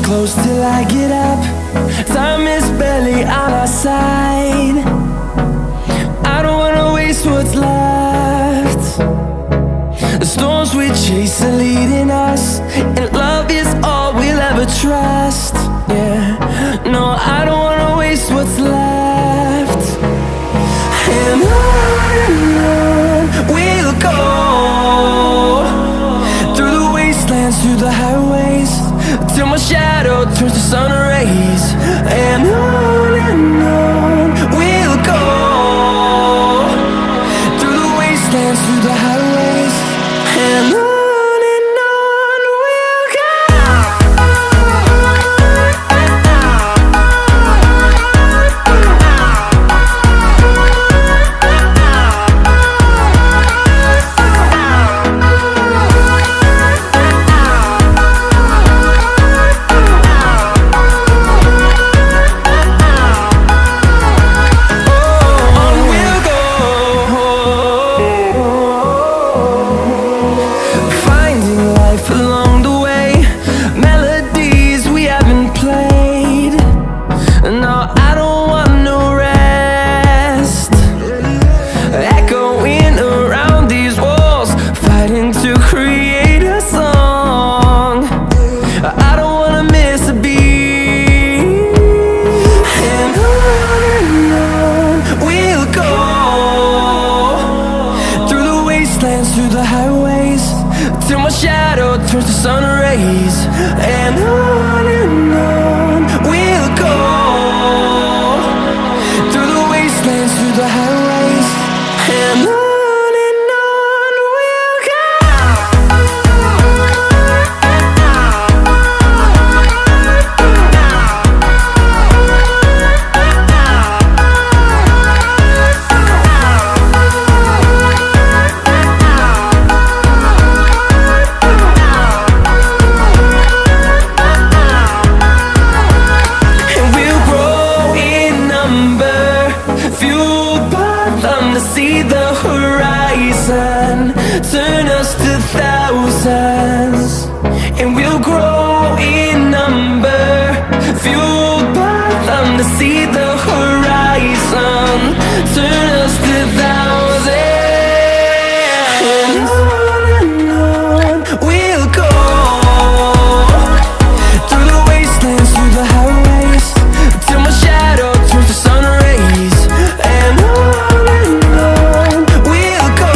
close till I get up. Time is barely on our side. I don't wanna waste what's left. The storms we chase are leading us, and love is all we'll ever trust. Yeah, no, I don't wanna waste what's left. And on we'll go, through the wastelands, through the highways, till my shadow turns to sun rays. And on we'll go, through the wastelands, through the highways, and on we'll go. Through the highways, till my shadow turns to sun rays. And on we'll go, through the wastelands, through the highways, and on we'll go. To see the horizon turn us to thousands, and we'll grow in number, fueled by them. To see the horizon turn us to thousands, and on we'll go, through the wastelands, through the highways, till my shadow turns to sun rays. And on we'll go,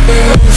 We'll